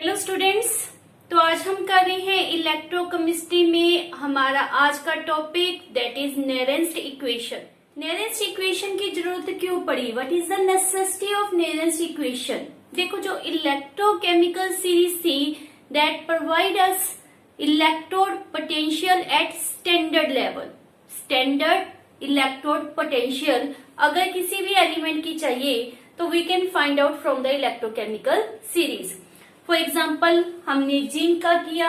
Hello students, तो आज हम कर रहे हैं इलेक्ट्रोकेमिस्ट्री में हमारा आज का topic that is Nernst equation. Nernst equation की जरूरत क्यों पड़ी? What is the necessity of Nernst equation? देखो, जो इलेक्ट्रोकेमिकल सीरीज थी that provide us electrode potential at standard level. Standard electrode potential अगर किसी भी एलिमेंट की चाहिए तो we can find out from the electrochemical series. For example, हमने जिंक का किया,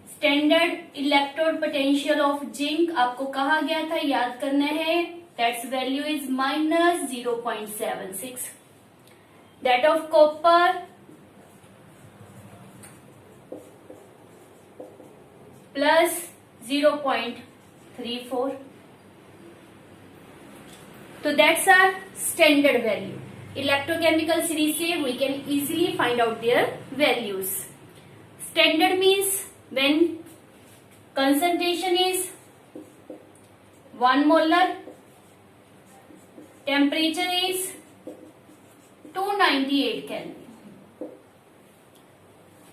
standard electrode potential of zinc आपको कहा गया था, याद करना है, that's value is minus 0.76। That of copper plus 0.34। तो that's are standard value. Electrochemical series से we can easily find out their values. Standard means when concentration is 1 molar, temperature is 298 Kelvin।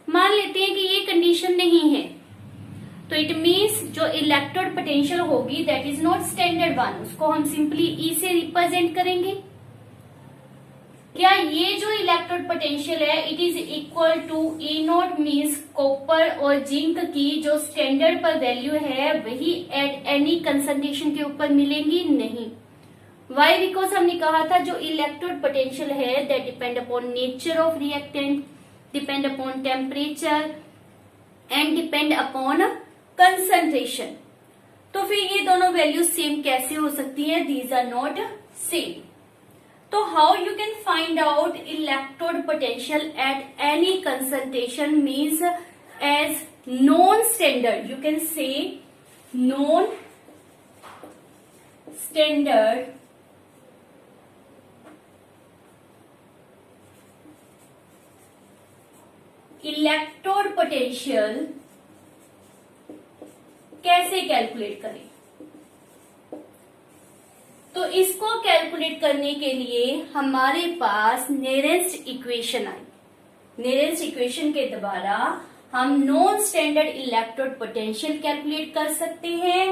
मान लेते हैं कि ये कंडीशन नहीं है, तो इट मीन्स जो इलेक्ट्रोड पोटेंशियल होगी that is not standard one, उसको हम सिंपली ई से रिप्रेजेंट करेंगे। क्या ये जो इलेक्ट्रोड पोटेंशियल है it is equal to E naught, means copper और जिंक की जो स्टैंडर्ड पर वैल्यू है वही एट एनी कंसंट्रेशन के ऊपर मिलेंगी? नहीं। वाई? बिकॉज हमने कहा था जो इलेक्ट्रोड पोटेंशियल है that depend upon nature of reactant, depend upon temperature and depend upon concentration. तो फिर ये दोनों वैल्यूज सेम कैसे हो सकती है? These are not same. तो how you can find out electrode potential at any concentration means as non standard, you can say non standard electrode potential कैसे कैलकुलेट करें? तो इसको कैलकुलेट करने के लिए हमारे पास नेरेंस्ट इक्वेशन आई। नेरेंस्ट इक्वेशन के द्वारा हम non standard electrode potential calculate कर सकते हैं,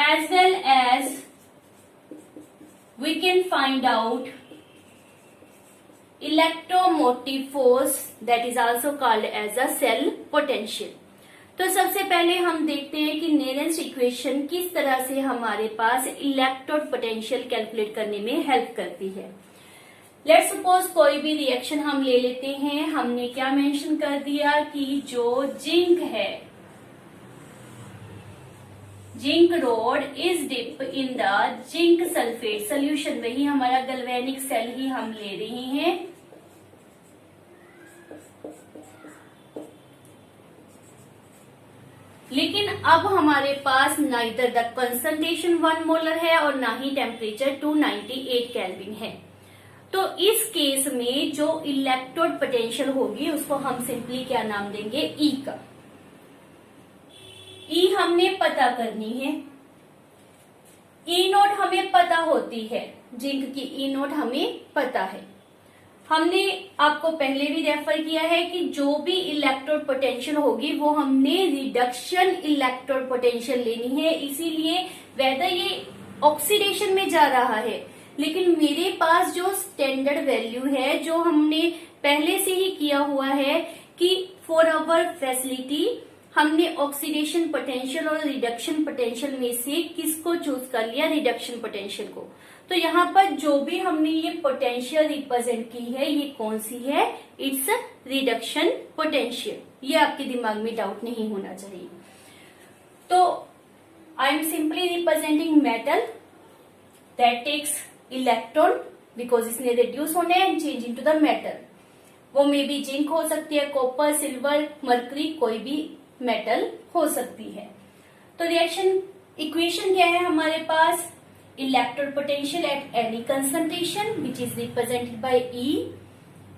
as well as we can find out electromotive force that is also called as a cell potential. तो सबसे पहले हम देखते हैं कि नेरेंस्ट इक्वेशन किस तरह से हमारे पास इलेक्ट्रोड पोटेंशियल कैलकुलेट करने में हेल्प करती है। लेट्स सपोज कोई भी रिएक्शन हम ले लेते हैं। हमने क्या मेंशन कर दिया कि जो जिंक है, zinc rod is dip in the zinc sulphate solution, वही हमारा गैल्वेनिक सेल ही हम ले रहे हैं। लेकिन अब हमारे पास नाइदर द कंसंट्रेशन 1 मोलर है और ना ही टेम्परेचर 298 केल्विन है। तो इस केस में जो इलेक्ट्रोड पोटेंशियल होगी उसको हम सिंपली क्या नाम देंगे? ई का। ई हमने पता करनी है। ई नोट हमें पता होती है, जिंक की ई नोट हमें पता है। हमने आपको पहले भी रेफर किया है कि जो भी इलेक्ट्रोड पोटेंशियल होगी वो हमने रिडक्शन इलेक्ट्रोड पोटेंशियल लेनी है। इसीलिए वेदर ये ऑक्सीडेशन में जा रहा है, लेकिन मेरे पास जो स्टैंडर्ड वैल्यू है जो हमने पहले से ही किया हुआ है कि फॉर अवर फैसिलिटी हमने ऑक्सीडेशन पोटेंशियल और रिडक्शन पोटेंशियल में से किसको चूज कर लिया? रिडक्शन पोटेंशियल को। तो यहाँ पर जो भी हमने ये पोटेंशियल रिप्रेजेंट की है ये कौन सी है? It's reduction potential. ये आपके दिमाग में डाउट नहीं होना चाहिए। तो I am simply representing metal that takes electron because इसने रिड्यूस होना है and change into the metal. वो मे बी जिंक हो सकती है, कॉपर, सिल्वर, मरकरी, कोई भी मेटल हो सकती है। तो रिएक्शन इक्वेशन क्या है हमारे पास? Electrode potential at any concentration which is represented by E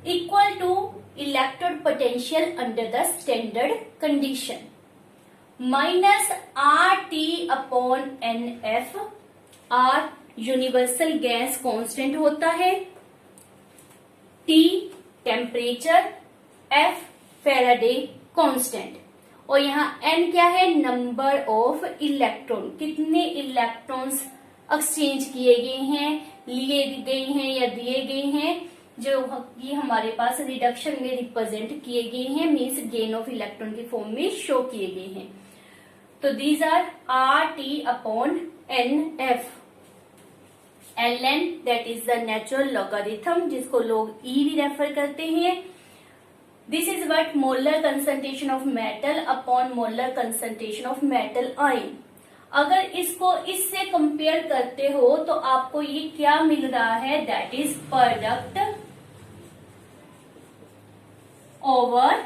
equal to electrode potential under the standard condition minus R T upon N F. R universal gas constant होता है, T temperature F Faraday constant, और यहाँ N क्या है, number of electron, कितने electrons exchange किए गए हैं, लिए गए हैं या दिए गए हैं, जो कि हमारे पास रिडक्शन में रिप्रेजेंट किए गए हैं, मीन्स गेन ऑफ इलेक्ट्रॉन के फॉर्म में शो किए गए हैं। तो these are RT/NF, ln that is the natural logarithm, जिसको लोग E भी रेफर करते हैं। This is what molar concentration of metal upon molar concentration of metal ion. अगर इसको इससे कंपेयर करते हो तो आपको ये क्या मिल रहा है, that is product over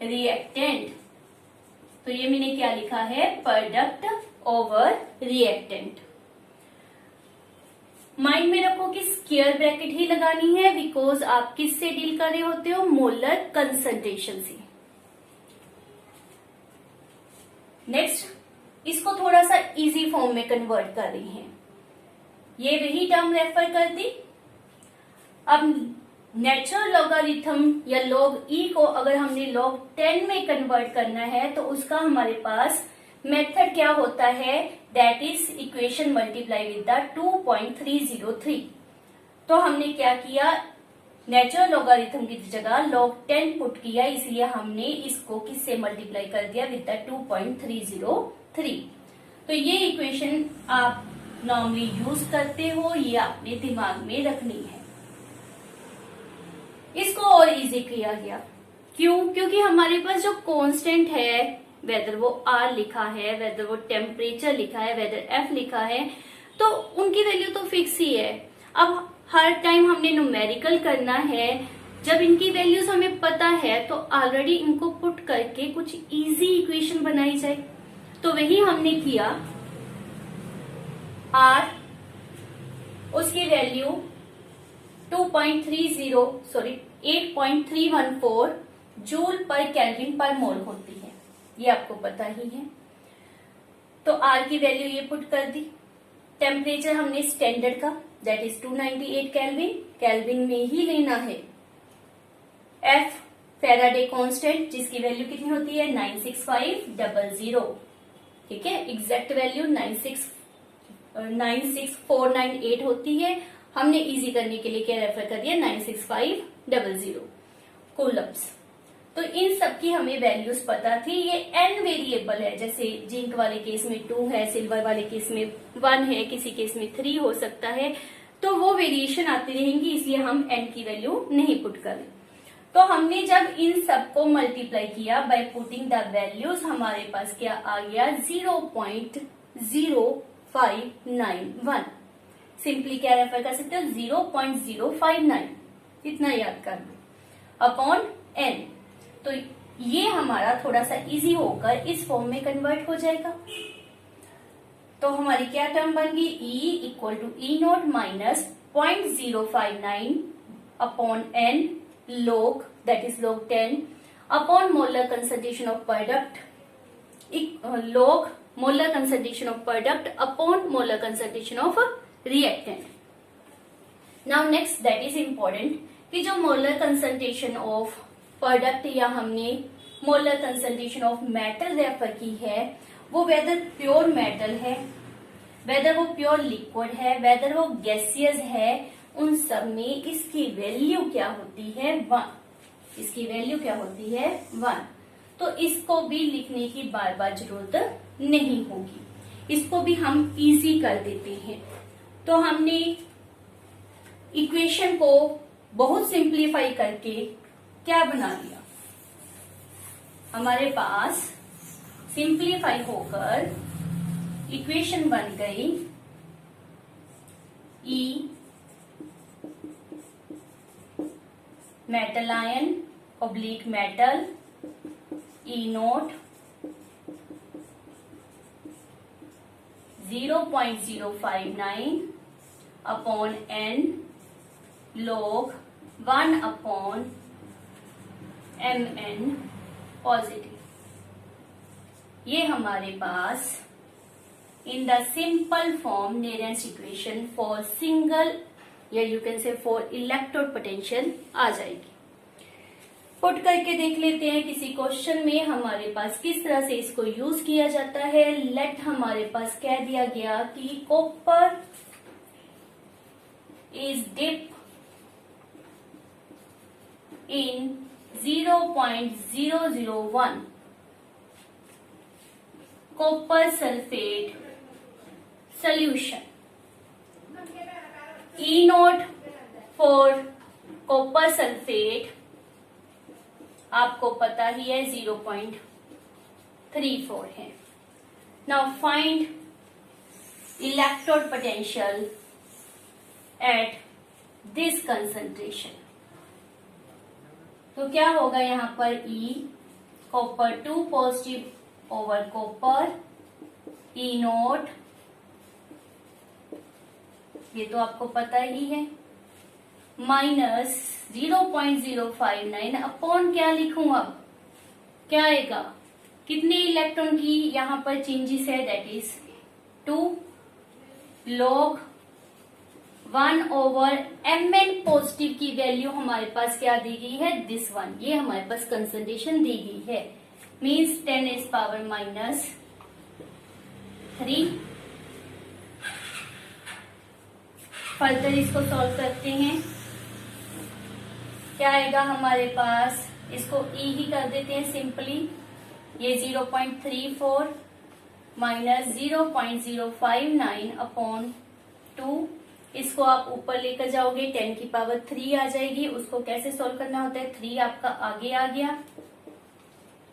reactant. तो ये मैंने क्या लिखा है, प्रोडक्ट ओवर रिएक्टेंट। माइंड में रखो कि स्क्वायर ब्रैकेट ही लगानी है, बिकॉज आप किससे डील कर रहे होते हो, मोलर कंसंट्रेशन से। नेक्स्ट, इसको थोड़ा सा इजी फॉर्म में कन्वर्ट कर रही हैं, ये वही टर्म रेफर कर दी। अब नेचुरल लॉगरिथम या लॉग ई को अगर हमने लॉग 10 में कन्वर्ट करना है तो उसका हमारे पास मेथड क्या होता है, that is equation multiply with the 2.303। तो हमने क्या किया, नेचुरल लॉगरिथम की जगह log 10 पुट किया, इसलिए हमने इसको किससे मल्टीप्लाई कर दिया, विद द 2.303। तो ये इक्वेशन आप नॉर्मली यूज करते हो, ये आपने दिमाग में रखनी है। इसको और इजी किया गया, क्यों, क्योंकि हमारे पास जो कांस्टेंट है, वेदर वो R लिखा है, वेदर वो टेम्परेचर लिखा है, वेदर F लिखा है, तो उनकी वैल्यू तो फिक्स ही है। अब हर टाइम हमने न्यूमेरिकल करना है, जब इनकी वैल्यूज हमें पता है तो ऑलरेडी इनको पुट करके कुछ इजी इक्वेशन बनाई जाए, तो वही हमने किया। R उसकी वैल्यू 8.314 जूल पर केल्विन पर मोल होती है, ये आपको पता ही है। तो R की वैल्यू ये पुट कर दी। टेम्परेचर हमने स्टैंडर्ड का, दैट इज 298 केल्विन, केल्विन में ही लेना है। F फैराडे कांस्टेंट, जिसकी वैल्यू कितनी होती है, 96500, ठीक है, एग्जैक्ट वैल्यू 96498 होती है। हमने इजी करने के लिए क्या रेफर कर दिया, 96500 कूलम्स। तो इन सब की हमें वैल्यूज पता थी। ये n वेरिएबल है, जैसे जिंक वाले केस में 2 है, सिल्वर वाले केस में 1 है, किसी केस में 3 हो सकता है, तो वो वेरिएशन आती रहेंगी, इसलिए हम n की वैल्यू नहीं पुट करें। तो हमने जब इन सबको मल्टीप्लाई किया बाय पुटिंग द वैल्यूज, हमारे पास क्या आ गया, 0.0591। सिंपली क्या रेफर कर सकते हो, 0.059, इतना याद कर लो, अपॉन n। तो ये हमारा थोड़ा सा इजी होकर इस फॉर्म में कन्वर्ट हो जाएगा। तो हमारी क्या टर्म बन गई, E equal to E0 minus 0.059 upon n log, that is log 10 upon molar concentration of product, log molar concentration of product upon molar concentration of reactant. Now next, that is important कि जो molar concentration of product या हमने molar concentration of metal refer की है, वो whether pure metal है, whether वो pure liquid है, वेदर वो गैसियस है, उन सब में इसकी वैल्यू क्या होती है, 1। इसकी वैल्यू क्या होती है, 1। तो इसको भी लिखने की बार बार जरूरत नहीं होगी, इसको भी हम इजी कर देते हैं। तो हमने इक्वेशन को बहुत सिंप्लीफाई करके क्या बना दिया, हमारे पास सिंप्लीफाई होकर इक्वेशन बन गई E metal ion oblique metal E0 0.059 upon n log 1 upon mn positive. ये हमारे पास in the simple form Nernst equation for single या you can say for electrode potential आ जाएगी। पुट करके देख लेते हैं किसी क्वेश्चन में हमारे पास किस तरह से इसको यूज किया जाता है। लेट हमारे पास कह दिया गया कि copper is dip in 0.001 copper sulfate solution. E naught for copper sulfate आपको पता ही है 0.34 है। Now find electrode potential at this concentration. तो क्या होगा यहाँ पर E copper 2 positive over copper E note, ये तो आपको पता ही है, माइनस 0.059 अपॉन क्या लिखूं अब, क्या आएगा, कितने इलेक्ट्रॉन की यहाँ पर चेंजेस है, that is 2 log 1 over Mn positive की वैल्यू हमारे पास क्या दी गई है, दिस वन, ये हमारे पास कंसंट्रेशन दी गई है, मीन्स 10⁻³ फर्दर इसको सॉल्व करते हैं, क्या आएगा हमारे पास, इसको E ही कर देते हैं सिंपली, ये 0.34 माइनस 0.059 अपॉन 2, इसको आप ऊपर लेकर जाओगे 10⁻³ आ जाएगी, उसको कैसे सॉल्व करना होता है, 3 आपका आगे आ गया,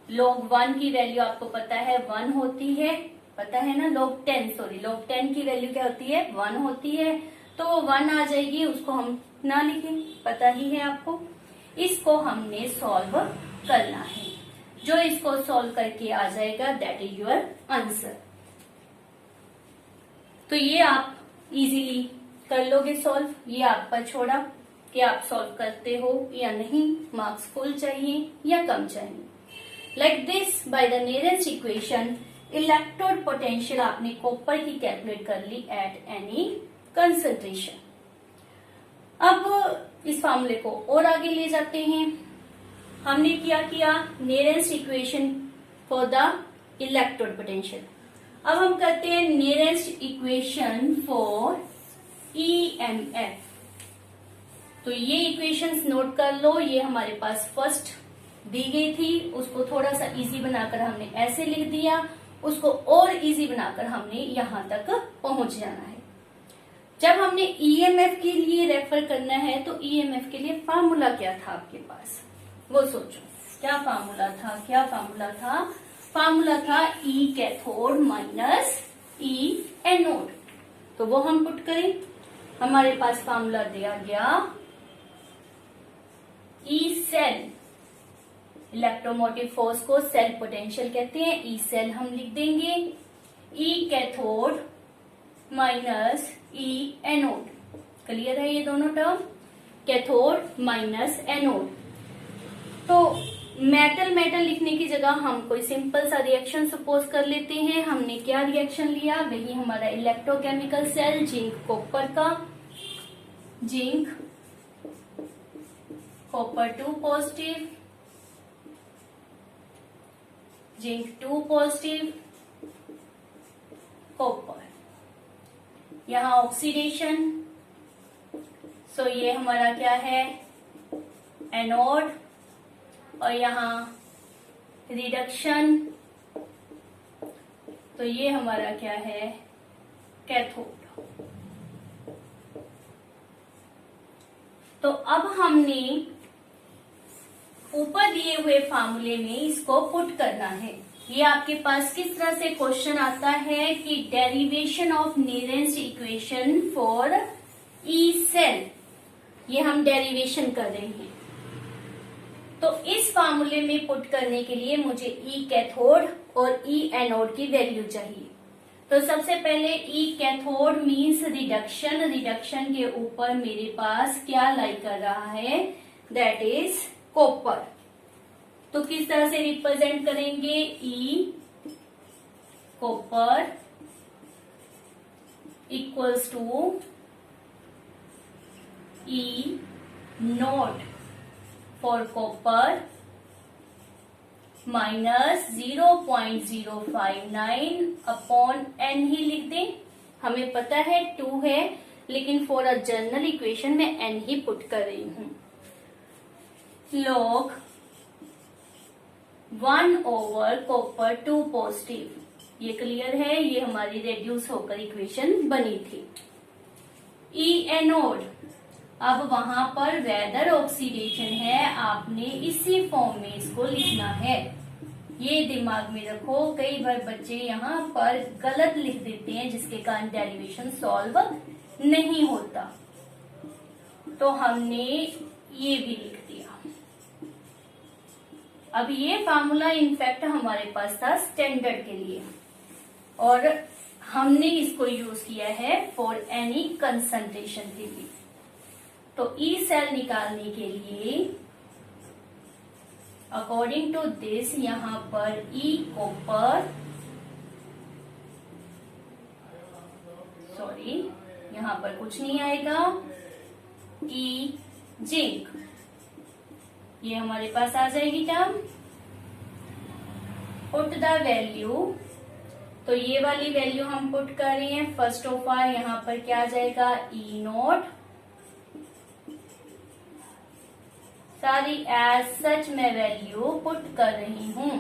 log 1 की वैल्यू आपको पता है 1 होती है, पता है ना, log 10 की वैल्यू क्या होती है, 1 होती है, तो 1 आ जाएगी, उसको हम ना लिखें, पता ही है आपको, इसको हमने सॉल्व करना है, जो इसको सॉल्व करके आ जाएगा दैट इज योर आंसर। तो ये आप इजीली कर लोगे सॉल्व, ये आप पर छोड़ा कि आप सॉल्व करते हो या नहीं, मार्क्स फुल चाहिए या कम चाहिए। Like this by the nearest equation electrode potential आपने कॉपर की कैलकुलेट कर ली एट एनी कंसंट्रेशन। अब इस फॉर्मूले को और आगे ले जाते हैं, हमने क्या किया, nearest equation for the electrode potential, अब हम करते हैं नियरेस्ट इक्वेशन फॉर EMF। तो ये इक्वेशंस नोट कर लो, ये हमारे पास फर्स्ट दी गई थी, उसको थोड़ा सा इजी बनाकर हमने ऐसे लिख दिया, उसको और इजी बनाकर हमने यहां तक पहुंच जाना है। जब हमने EMF के लिए रेफर करना है तो EMF के लिए फार्मूला क्या था आपके पास, वो सोचो, क्या फार्मूला था, फार्मूला था E cathode minus E anode, तो वो हम पुट करें, हमारे पास फार्मूला दिया गया E सेल, इलेक्ट्रोमोटिव फोर्स को सेल पोटेंशियल कहते हैं, E सेल हम लिख देंगे, E cathode minus E anode, clear है ये दोनों टर्म, कैथोड माइनस एनोड। तो मेटल लिखने की जगह हम कोई सिंपल सा रिएक्शन सपोज कर लेते हैं, हमने क्या रिएक्शन लिया, वही हमारा इलेक्ट्रोकेमिकल सेल जिंक कॉपर का, zinc copper 2 positive, zinc 2 positive copper, यहां ऑक्सीडेशन, सो ये हमारा क्या है एनोड, और यहां रिडक्शन, तो ये हमारा क्या है कैथोड। तो अब हमने ऊपर दिए हुए फार्मूले में इसको पुट करना है, ये आपके पास किस तरह से क्वेश्चन आता है कि derivation of Nernst equation for E cell, ये हम डेरिवेशन कर रहे हैं, तो इस फार्मूले में पुट करने के लिए मुझे E कैथोड और E एनोड की वैल्यू चाहिए। तो सबसे पहले E कैथोड मीन्स रिडक्शन के ऊपर मेरे पास क्या लाई कर रहा है, दैट इज कॉपर, तो किस तरह से रिप्रेजेंट करेंगे, E copper equals to E naught for copper minus 0.059 upon n ही लिख दें। हमें पता है 2 है, लेकिन फॉर अ जनरल इक्वेशन में n ही पुट कर रही हूं। log 1 कॉपर 2 पॉजिटिव, ये क्लियर है, ये हमारी रेड्यूस होकर इक्वेशन बनी थी। ई एनोड, अब वहां पर वेदर ऑक्सीडेशन है, आपने इसी फॉर्म में इसको लिखना है, ये दिमाग में रखो। कई बार बच्चे यहाँ पर गलत लिख देते हैं, जिसके कारण डेरिवेशन सॉल्व नहीं होता, तो हमने ये भी लिख दिया। अब ये फार्मूला इनफैक्ट हमारे पास था स्टैंडर्ड के लिए, और हमने इसको यूज किया है फॉर एनी कंसंट्रेशन के लिए। तो ई सेल निकालने के लिए अकॉर्डिंग टू दिस यहां पर ई कॉपर, सॉरी यहां पर कुछ नहीं आएगा, ई जिंक, ये हमारे पास आ जाएगी टर्म। पुट द वैल्यू, तो ये वाली वैल्यू हम पुट कर रहे हैं। फर्स्ट ऑफ ऑल यहां पर क्या आ जाएगा, ई नोट, सारी एज सच मैं वैल्यू पुट कर रही हूं।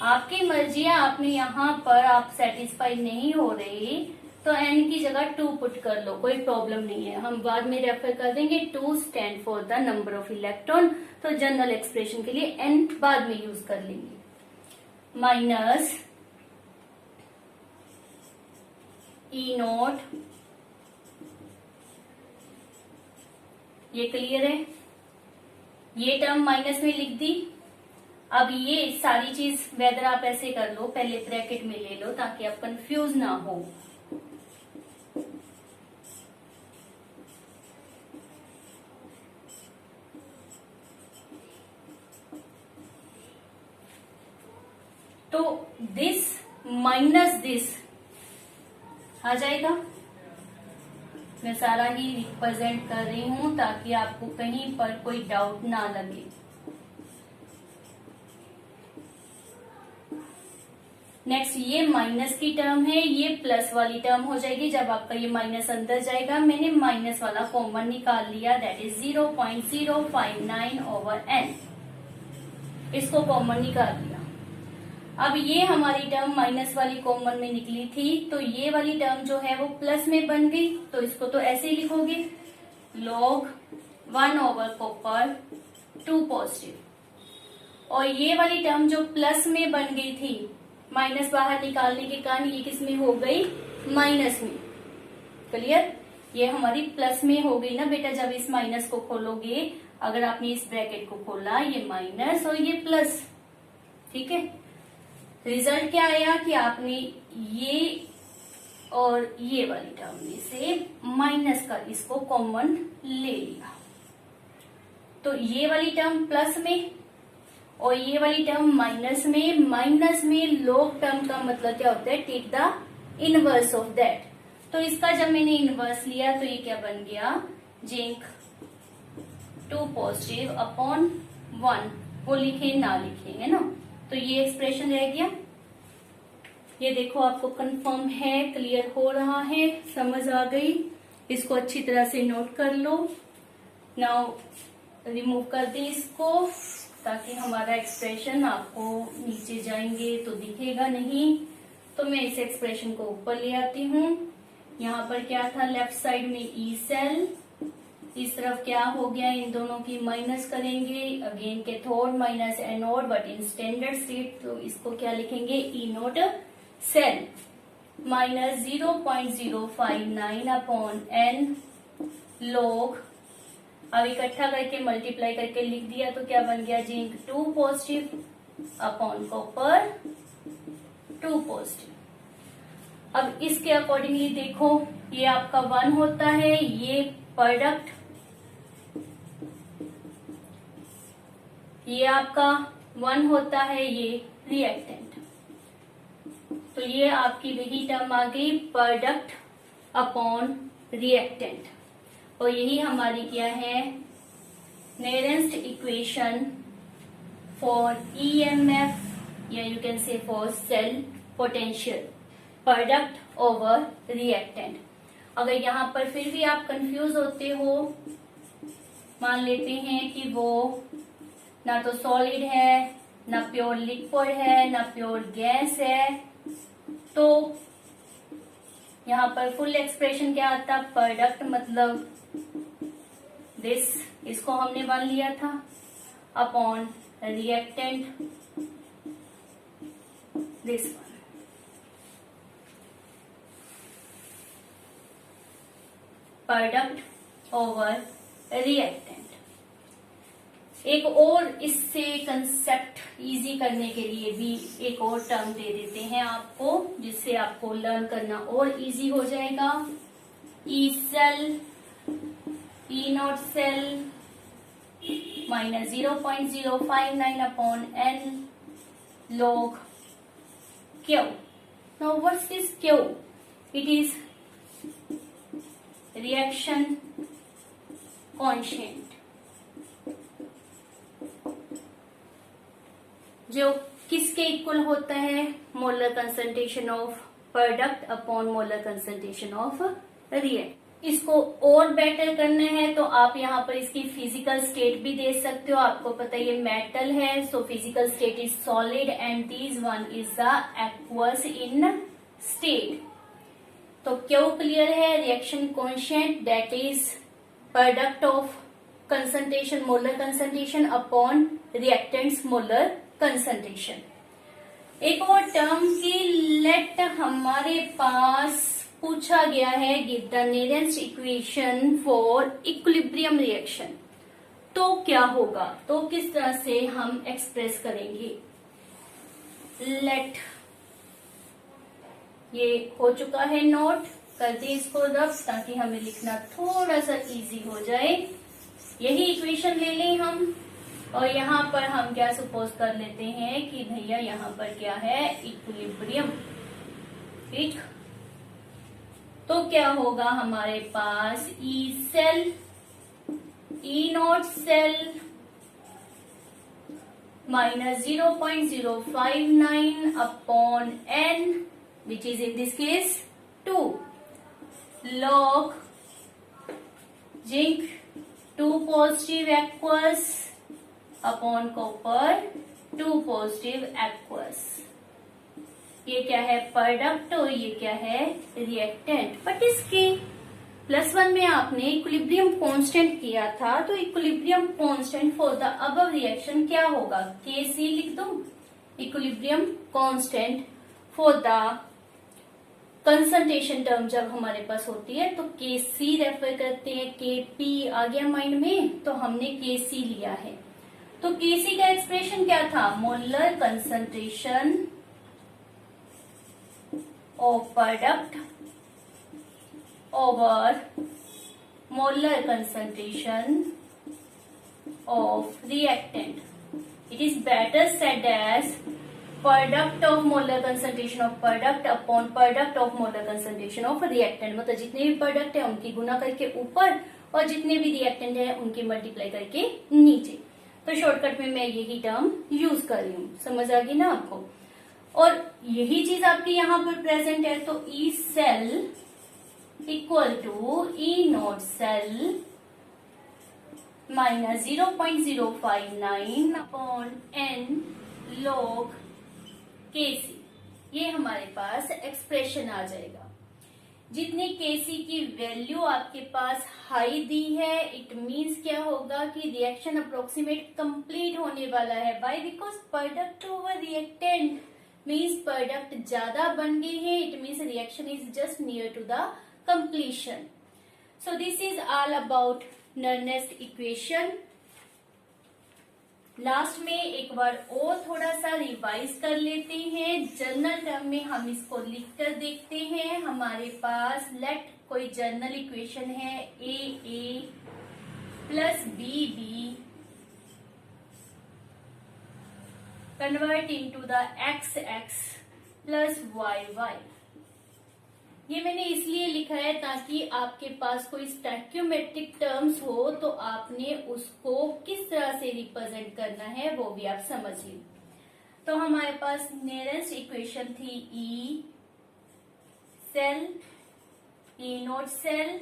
आपकी मर्जी है, आपने यहाँ पर आप सेटिस्फाई नहीं हो रही तो n की जगह 2 पुट कर लो, कोई प्रॉब्लम नहीं है, हम बाद में रेफर कर देंगे। 2 stand for the number of electron, तो जनरल एक्सप्रेशन के लिए n बाद में यूज कर लेंगे। माइनस ई नोट, ये क्लियर है, ये टर्म माइनस में लिख दी। अब ये सारी चीज वेदर आप ऐसे कर लो, पहले ब्रैकेट में ले लो ताकि आप कंफ्यूज ना हो। तो दिस माइनस दिस आ जाएगा। मैं सारा ही रिप्रेजेंट कर रही हूं ताकि आपको कहीं पर कोई डाउट ना लगे। नेक्स्ट ये माइनस की टर्म है, ये प्लस वाली टर्म हो जाएगी जब आपका ये माइनस अंदर जाएगा। मैंने माइनस वाला कॉमन निकाल लिया, दैट इज 0.059 ओवर n, इसको कॉमन निकाल लिया। अब ये हमारी टर्म माइनस वाली कॉमन में निकली थी, तो ये वाली टर्म जो है वो प्लस में बन गई, तो इसको तो ऐसे ही लिखोगे, log 1 ओवर कॉपर 2 पॉजिटिव। और ये वाली टर्म जो प्लस में बन गई थी, माइनस बाहर निकालने के कारण ये किस में हो गई, माइनस में। क्लियर, ये हमारी प्लस में हो गई ना बेटा। जब इस माइनस को खोलोगे, अगर आपने इस ब्रैकेट को खोला, ये माइनस और ये प्लस, ठीक है। रिजल्ट क्या आया कि आपने ये और ये वाली टर्म में से माइनस का इसको कॉमन ले लिया, तो ये वाली टर्म प्लस में और ये वाली टर्म माइनस में। माइनस में लॉग टर्म का मतलब क्या होता है, take the inverse of that. तो इसका जब मैंने इनवर्स लिया तो ये क्या बन गया, जिंक 2 पॉजिटिव अपॉन 1, वो लिखे ना लिखेंगे ना, तो ये एक्सप्रेशन रह गया। ये देखो आपको कंफर्म है, क्लियर हो रहा है, समझ आ गई, इसको अच्छी तरह से नोट कर लो। नाउ रिमूव कर दे इसको, ताकि हमारा एक्सप्रेशन आपको नीचे जाएंगे तो दिखेगा नहीं। तो मैं इस एक्सप्रेशन को ऊपर ले आती हूँ। यहाँ पर क्या था, लेफ्ट साइड में ई सेल, इस तरफ क्या हो गया, इन दोनों की माइनस करेंगे, again cathode minus anode, but in standard state तो इसको क्या लिखेंगे, E naught cell minus 0.059 upon n log, अब इकट्ठा करके मल्टीप्लाई करके लिख दिया तो क्या बन गया, zinc 2 positive upon copper 2 positive. अब इसके अकॉर्डिंगली देखो, ये आपका 1 होता है, ये प्रोडक्ट, ये आपका 1 होता है, ये रिएक्टेंट। तो ये आपकी वही टर्म आ गई, प्रोडक्ट अपॉन रिएक्टेंट, और यही हमारी क्या है, नेरेंस्ट इक्वेशन for EMF, या you can say for cell potential, product over reactant. अगर यहाँ पर फिर भी आप कंफ्यूज होते हो, मान लेते हैं कि वो ना तो सॉलिड है, ना प्योर लिक्विड है, ना प्योर गैस है, तो यहाँ पर फुल एक्सप्रेशन क्या आता? प्रोडक्ट मतलब दिस, इसको हमने मान लिया था, upon reactant this one. Product over reactant. एक और इससे कंसेप्ट इजी करने के लिए भी एक और टर्म दे देते हैं आपको, जिससे आपको लर्न करना और इजी हो जाएगा. E cell, E naught cell minus 0.059 upon N log Q. Now what's this Q? It is reaction constant, जो किसके इक्वल होता है? Molar concentration of product upon molar concentration of react. इसको और बेटर करना है तो आप यहाँ पर इसकी फिजिकल स्टेट भी दे सकते हो. आपको पता है ये मेटल है, so physical state is solid and this one is the aqueous in state. तो क्यों क्लियर है? Reaction constant that is product of concentration, molar concentration upon reactants molar concentration. एक और टर्म की लेट हमारे पास पूछा गया है, give the nearest equation for equilibrium reaction. तो क्या होगा? तो किस तरह से हम एक्सप्रेस करेंगे? लेट, ये हो चुका है नोट, कर दे इसको रफ ताकि हमें लिखना थोड़ा सा इजी हो जाए. यही इक्वेशन ले लें हम, और यहाँ पर हम क्या सपोज कर लेते हैं कि भैया यहाँ पर क्या है? इक्विलिब्रियम. ठीक, तो क्या होगा हमारे पास? E cell, E naught cell minus 0.059 upon N which is in this case 2 log zinc 2 positive aqueous upon copper 2 positive aqueous. ये क्या है? प्रोडक्ट, और ये क्या है? रिएक्टेंट. बट इसके +1 में आपने इक्विलिब्रियम कांस्टेंट किया था, तो equilibrium constant for the above reaction क्या होगा? Kc लिख दो. Equilibrium constant for the concentration term जब हमारे पास होती है तो Kc रेफर करते हैं. Kp आ गया माइंड में, तो हमने Kc लिया है. तो Kc का एक्सप्रेशन क्या था? Molar concentration of product over molar concentration of reactant. It is better said as product of molar concentration of product upon product of molar concentration of reactant. मतलब जितने भी प्रोडक्ट है उनकी गुना करके ऊपर और जितने भी रिएक्टेंट है उनकी मल्टीप्लाई करके नीचे. तो शॉर्टकट में मैं यही टर्म यूज कर रही हूँ. समझ आ गई ना आपको? और यही चीज आपके यहाँ पर प्रेजेंट है. तो E cell equal to E naught cell minus 0.059 upon N log Kc. ये हमारे पास एक्सप्रेशन आ जाएगा. जितनी Kc की वैल्यू आपके पास हाई दी है, इट मीन्स क्या होगा कि रिएक्शन अप्रोक्सीमेट कंप्लीट होने वाला है. By because product over reactant means product ज्यादा बन गए हैं. It means reaction is just near to the completion. So this is all about Nernst equation. Last में एक बार और थोड़ा सा रिवाइज कर लेते हैं. जर्नल टर्म में हम इसको लिख कर देखते हैं. हमारे पास लेट कोई जर्नल इक्वेशन है A plus B convert into the x plus y. ये मैंने इसलिए लिखा है ताकि आपके पास कोई स्टैक्योमेट्रिक टर्म्स हो तो आपने उसको किस तरह से रिप्रेजेंट करना है वो भी आप समझिए। तो हमारे पास नियरेस्ट इक्वेशन थी E cell, E naught cell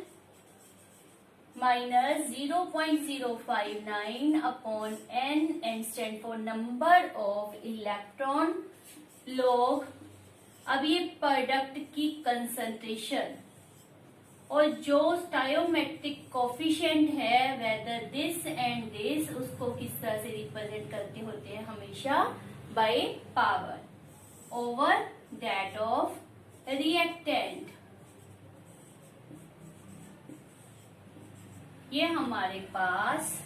minus 0.059 upon N stand for number of electron log. अब ये प्रोडक्ट की कंसंट्रेशन और जो स्टायोमेट्रिक कोफिशिएंट है वेदर दिस एंड दिस, उसको किस तरह से रिप्रेजेंट करते होते हैं हमेशा by power over that of reactant. ये हमारे पास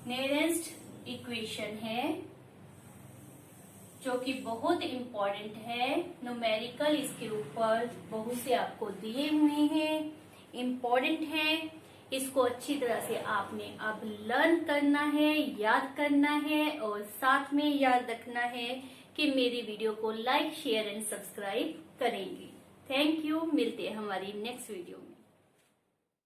नियरेस्ट इक्वेशन है जो कि बहुत इम्पोर्टेंट है। न्यूमेरिकल इसके ऊपर बहुत से आपको दिए हुए हैं, इम्पोर्टेंट है। इसको अच्छी तरह से आपने अब लर्न करना है, याद करना है और साथ में याद रखना है कि मेरी वीडियो को लाइक शेयर एंड सब्सक्राइब करेंगे। Thank you. मिलते हैं हमारी नेक्स्ट वीडियो में।